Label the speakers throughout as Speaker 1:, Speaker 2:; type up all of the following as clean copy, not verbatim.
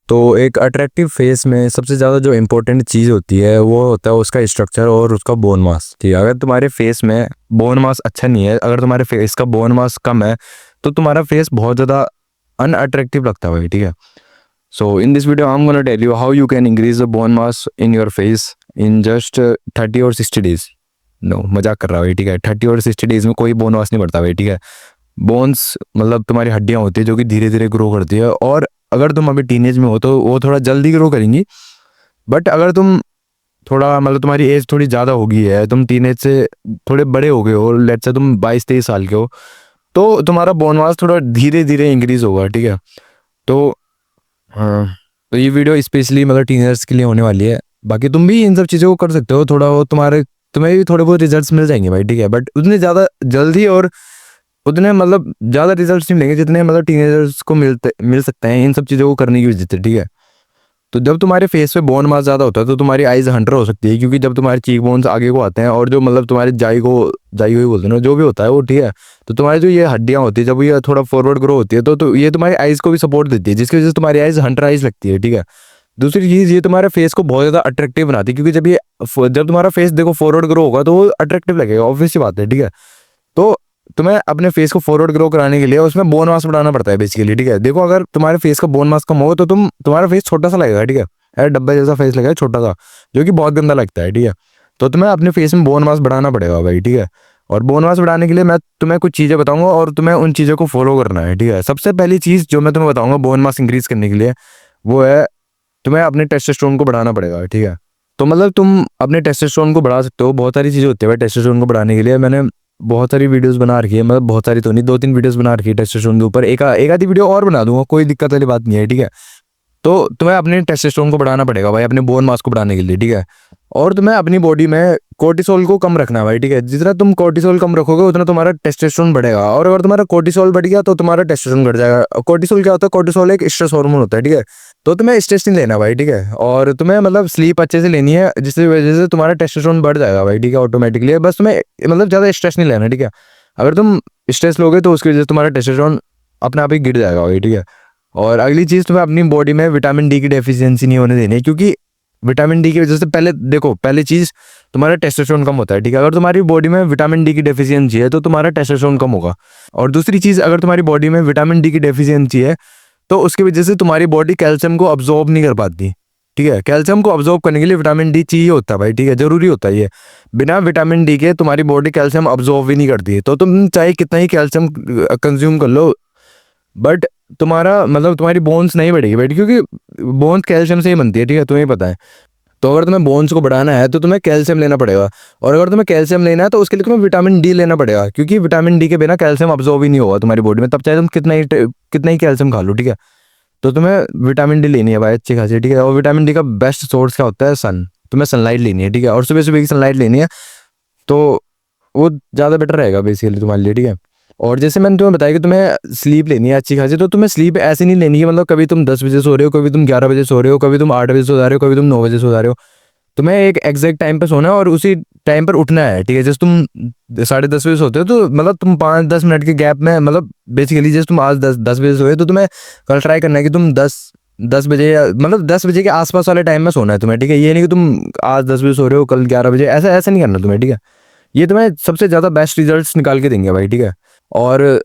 Speaker 1: तो एक attractive face में सबसे ज़्यादा जो इम्पोर्टेंट चीज़ होती है वो होता है उसका स्ट्रक्चर और उसका बोन मास। ठीक है, अगर तुम्हारे फेस में बोन मास अच्छा नहीं है, अगर तुम्हारे फेस का बोन मास कम है, तो तुम्हारा फेस बहुत ज़्यादा अनअट्रैक्टिव लगता है भाई। ठीक है, so in this video I am gonna tell you how you can increase the bone mass in your face in just 30 और 60 डेज। नो, मजाक कर रहा भाई। ठीक है, 30 और 60 डेज में कोई बोन मास नहीं बढ़ता भाई। ठीक है, बोन्स मतलब तुम्हारी हड्डियां होती है जो कि धीरे धीरे ग्रो करती है, और अगर तुम अभी टीनेज में हो तो वो थोड़ा जल्दी ग्रो करेंगी। बट अगर तुम थोड़ा मतलब तुम्हारी एज थोड़ी ज़्यादा हो गई है, तुम टीनेज से थोड़े बड़े हो गए हो, लेट्स से तुम 22-23 साल के हो, तो तुम्हारा बोन मास थोड़ा धीरे धीरे इंक्रीज होगा। ठीक है, तो हाँ, तो ये वीडियो स्पेशली मतलब टीनेजर्स के लिए होने वाली है। बाकी तुम भी इन सब चीज़ों को कर सकते हो, थोड़ा वो तुम्हें भी थोड़े बहुत रिजल्ट्स मिल जाएंगे भाई। ठीक है, बट उतने ज़्यादा जल्दी और उतने मतलब ज़्यादा रिजल्ट्स नहीं मिलेंगे जितने मतलब टीनेजर्स को मिल सकते हैं इन सब चीज़ों को करने की वजह से। ठीक है, तो जब तुम्हारे फेस पे बोन मास ज़्यादा होता है तो तुम्हारी आइज हंटर हो सकती है, क्योंकि जब तुम्हारे चीक बोन्स आगे को आते हैं और जो मतलब तुम्हारे जाई हुई बोलते हैं ना, जो भी होता है वो, ठीक है, तो तुम्हारी जो ये हड्डियाँ होती है जब ये थोड़ा फॉरवर्ड ग्रो होती है तो ये तुम्हारी आइज को भी सपोर्ट देती है, जिसकी वजह से तुम्हारी आइज हंटर आइज लगती है। ठीक है, दूसरी चीज़ ये तुम्हारे फेस को बहुत ज़्यादा अट्रैक्टिव बनाती है, क्योंकि जब तुम्हारा फेस देखो फॉरवर्ड ग्रो होगा तो वो अट्रैक्टिव लगेगा, ऑब्वियस सी बात है। ठीक है, तो तुम्हें अपने फेस को फॉरवर्ड ग्रो कराने के लिए उसमें बोन मास बढ़ाना पड़ता है बेसिकली। ठीक है, देखो अगर तुम्हारे फेस का बोन मास कम हो तो तुम्हारा फेस छोटा सा लगेगा। ठीक है, यार डब्बे जैसा फेस लगेगा छोटा सा, जो कि बहुत गंदा लगता है। ठीक है, तो तुम्हें अपने फेस में बोन मास बढ़ाना पड़ेगा भाई। ठीक है, और बोन मास बढ़ाने के लिए मैं तुम्हें कुछ चीज़ें बताऊंगा और तुम्हें उन चीज़ों को फॉलो करना है। ठीक है, सबसे पहली चीज़ जो मैं तुम्हें बताऊंगा बोन मास इंक्रीज करने के लिए, वो है तुम्हें अपने टेस्टोस्टेरोन को बढ़ाना पड़ेगा। ठीक है, तो मतलब तुम अपने टेस्टोस्टेरोन को बढ़ा सकते हो, बहुत सारी चीज़ें होती है भाई टेस्टोस्टेरोन को बढ़ाने के लिए। मैंने बहुत सारी वीडियोस बना रखी है, मतलब बहुत सारी तो नहीं, 2-3 वीडियोस बना रखी है टेस्टोस्टेरोन के ऊपर, एक आधी वीडियो और बना दूंगा, कोई दिक्कत वाली बात नहीं है। ठीक है, तो तुम्हें अपने टेस्टोस्टेरोन को बढ़ाना पड़ेगा भाई अपने बोन मास को बढ़ाने के लिए। ठीक है, और तुम्हें अपनी बॉडी में कोर्टिसोल को कम रखना है भाई। ठीक है, जितना तुम कोर्टिसोल कम रखोगे उतना तुम्हारा टेस्टोस्टेरोन बढ़ेगा, और अगर तुम्हारा कोर्टिसोल बढ़ गया तो तुम्हारा टेस्टोस्टेरोन घट जाएगा। कोर्टिसोल क्या होता है? कोर्टिसोल एक स्ट्रेस हार्मोन होता है। ठीक है, तो तुम्हें स्ट्रेस नहीं लेना भाई। ठीक है, और तुम्हें मतलब स्लीप अच्छे से लेनी है, जिसकी वजह से तुम्हारा टेस्टोस्टेरोन बढ़ जाएगा भाई। ठीक है, ऑटोमेटिकली, बस तुम्हें मतलब ज़्यादा स्ट्रेस नहीं लेना। ठीक है, अगर तुम स्ट्रेस लोगे तो उसकी वजह से तुम्हारा टेस्टोस्टेरोन अपने आप ही गिर जाएगा भाई। ठीक है, और अगली चीज़, तुम्हें अपनी बॉडी में विटामिन डी की डेफिशिएंसी नहीं होने देनी है, क्योंकि विटामिन डी की वजह से पहली चीज़ तुम्हारा टेस्टोस्टेरोन कम होता है। ठीक है, अगर तुम्हारी बॉडी में विटामिन डी की डेफिशिएंसी है तो तुम्हारा टेस्टोस्टेरोन कम होगा। और दूसरी चीज़, अगर तुम्हारी बॉडी में विटामिन डी की डेफिशिएंसी है तो उसकी वजह से तुम्हारी बॉडी कैल्शियम को अब्जॉर्ब नहीं कर पाती। ठीक है, कैल्शियम को अब्जॉर्ब करने के लिए विटामिन डी चाहिए होता है भाई। ठीक है, जरूरी होता है ये, बिना विटामिन डी के तुम्हारी बॉडी कैल्शियम अब्जॉर्ब ही नहीं करती है। तो तुम चाहे कितना ही कैल्शियम कंज्यूम कर लो, बट तुम्हारा मतलब तुम्हारी बोन्स नहीं बढ़ेगी भाई, क्योंकि बोन्स कैल्शियम से ही बनती है। ठीक है, तुम्हें पता है। तो अगर तुम्हें बोन्स को बढ़ाना है तो तुम्हें कैल्शियम लेना पड़ेगा, और अगर तुम्हें कैल्शियम लेना है तो उसके लिए तुम्हें विटामिन डी लेना पड़ेगा, क्योंकि विटामिन डी के बिना कैल्शियम अब्जॉर्ब ही नहीं होगा तुम्हारी बॉडी में, तब चाहे तुम कितना ही कैल्शियम खा लो। ठीक है, तो तुम्हें विटामिन डी लेनी है भाई अच्छी खासी। ठीक है, और विटामिन डी का बेस्ट सोर्स क्या होता है? सन। तुम्हें सनलाइट लेनी है। ठीक है, और सुबह सुबह की सनलाइट लेनी है, तो वो ज़्यादा बेटर रहेगा बेसिकली तुम्हारे लिए। ठीक है, और जैसे मैंने तुम्हें बताया कि तुम्हें स्लीप लेनी है अच्छी खासी, तो तुम्हें स्लीप ऐसे नहीं लेनी है मतलब कभी तुम 10 बजे सो रहे हो, कभी तुम 11 बजे सो रहे हो, कभी तुम 8 बजे सो जा रहे हो, कभी तुम 9 बजे सो जा रहे हो। तुम्हें एक एग्जैक्ट टाइम पे सोना है और उसी टाइम पर उठना है। ठीक है, जैसे तुम 10:30 बजे सोते हो तो मतलब तुम 5-10 मिनट के गैप में, मतलब बेसिकली जैसे तुम आज 10 बजे सोए तो तुम्हें कल ट्राई करना है कि तुम 10 बजे या मतलब 10 बजे के आसपास वाले टाइम में सोना है तुम्हें। ठीक है, ये नहीं कि तुम आज 10 बजे सो रहे हो कल 11 बजे, ऐसा ऐसा नहीं करना तुम्हें। ठीक है, ये तुम्हें सबसे ज़्यादा बेस्ट रिजल्ट्स निकाल के देंगे भाई। ठीक है, और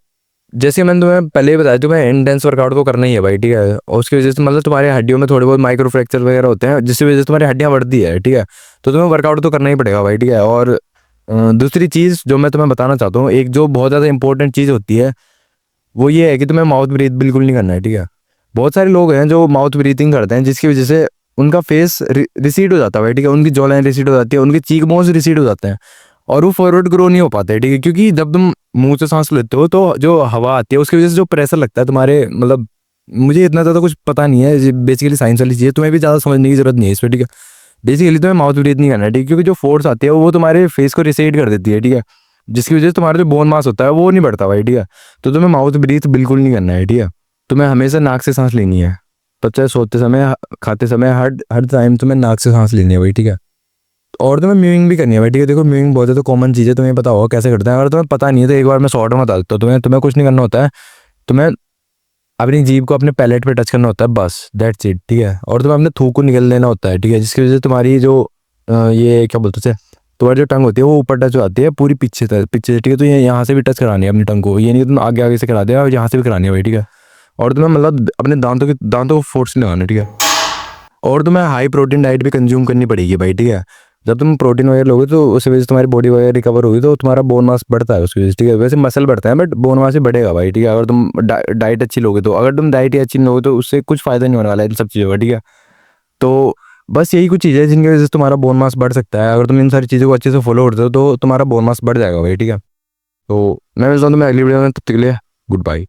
Speaker 1: जैसे मैंने तुम्हें पहले ही बताया, तुम्हें इंटेंस वर्कआउट तो करना ही है भाई। ठीक है, और उसकी वजह से मतलब तुम्हारी हड्डियों में थोड़े बहुत माइक्रो फ्रैक्चर वगैरह होते हैं, जिसकी वजह से तुम्हारी हड्डियाँ बढ़ती है। ठीक है, तो तुम्हें वर्कआउट तो करना ही पड़ेगा भाई। ठीक है, और दूसरी चीज़ जो मैं तुम्हें बताना चाहता हूँ, एक जो बहुत ज़्यादा इंपॉर्टेंट चीज़ होती है, वो ये है कि तुम्हें माउथ ब्रीथ बिल्कुल नहीं करना है। ठीक है, बहुत सारे लोग हैं जो माउथ ब्रीथिंग करते हैं, जिसकी वजह से उनका फेस रिसीड हो जाता है भाई। ठीक है, उनकी जॉ लाइन रिसीड हो जाती है, उनके चीक बोन्स रिसीड हो जाते हैं, और वो फॉरवर्ड ग्रो नहीं हो पाते। ठीक है, क्योंकि जब तुम मुंह से सांस लेते हो तो जो हवा आती है उसकी वजह से जो प्रेशर लगता है तुम्हारे, मतलब मुझे इतना ज़्यादा कुछ पता नहीं है, बेसिकली साइंस वाली चीज़ है, तुम्हें भी ज़्यादा समझने की जरूरत नहीं है इस पर। ठीक है, बेसिकली तुम्हें माउथ ब्रीथ नहीं करना है। ठीक है, क्योंकि जो फोर्स आती है वो तुम्हारे फेस को रिसीड कर देती है। ठीक है, जिसकी वजह से तुम्हारा जो बोन मास होता है वो नहीं बढ़ता भाई। ठीक है, तो तुम्हें माउथ ब्रीथ बिल्कुल नहीं करना है। ठीक है, तुम्हें हमेशा नाक से सांस लेनी है, तो चाहे सोते समय, खाते समय, हर हर टाइम तुम्हें नाक से सांस लेनी है भाई। ठीक है, और तुम्हें म्यूइंग भी करनी है भाई। ठीक है, देखो म्यूइंग बहुत ज़्यादा कॉमन चीज़ है, तुम्हें पता होगा कैसे करते हैं। अगर तुम्हें पता नहीं है तो एक बार मैं शॉर्ट में बता देता हूँ तुम्हें कुछ नहीं करना होता है। तुम्हें अपनी जीभ को अपने पैलेट पे टच करना होता है, बस दैट्स इट, ठीक है। और तुम्हें अपने थूक को निकल देना होता है, ठीक है, जिसकी वजह से तुम्हारी जो ये क्या बोलते हैं, तुम्हारी जो टंग होती है वो ऊपर टच हो जाती है पूरी पीछे से, ठीक है। तो ये यहाँ से भी टच करानी है अपनी टंग को, ये नहीं तुम आगे आगे से करा दे, और यहाँ से भी करानी है भाई, ठीक है। और तुम्हें मतलब अपने दांतों को फोर्स नहीं लगाना, ठीक है। और तुम्हें हाई प्रोटीन डाइट भी कंज्यूम करनी पड़ेगी भाई, ठीक है। जब तुम प्रोटीन वगैरह लोगे तो उसकी वजह से तुम्हारी बॉडी वगैरह रिकवर होगी, तो तुम्हारा बोन मास बढ़ता है उसकी वजह से, ठीक है। वैसे मसल बढ़ता है बट बोन मास ही बढ़ेगा भाई, ठीक है, अगर तुम डाइट अच्छी लोगे तो। अगर तुम डाइट ही अच्छी नहीं लोगे तो उससे कुछ फायदा नहीं होने वाला है इन सब चीज़ों का, ठीक है। तो बस यही कुछ चीज़ें हैं जिनकी वजह से तुम्हारा बोन मास बढ़ सकता है। अगर तुम इन सारी चीज़ों को अच्छे से फॉलो करते हो तो तुम्हारा बोन मास बढ़ जाएगा भाई, ठीक है। तो मैं मिलता हूँ तुम्हें अगली वीडियो में, तब तक के लिए गुड बाय।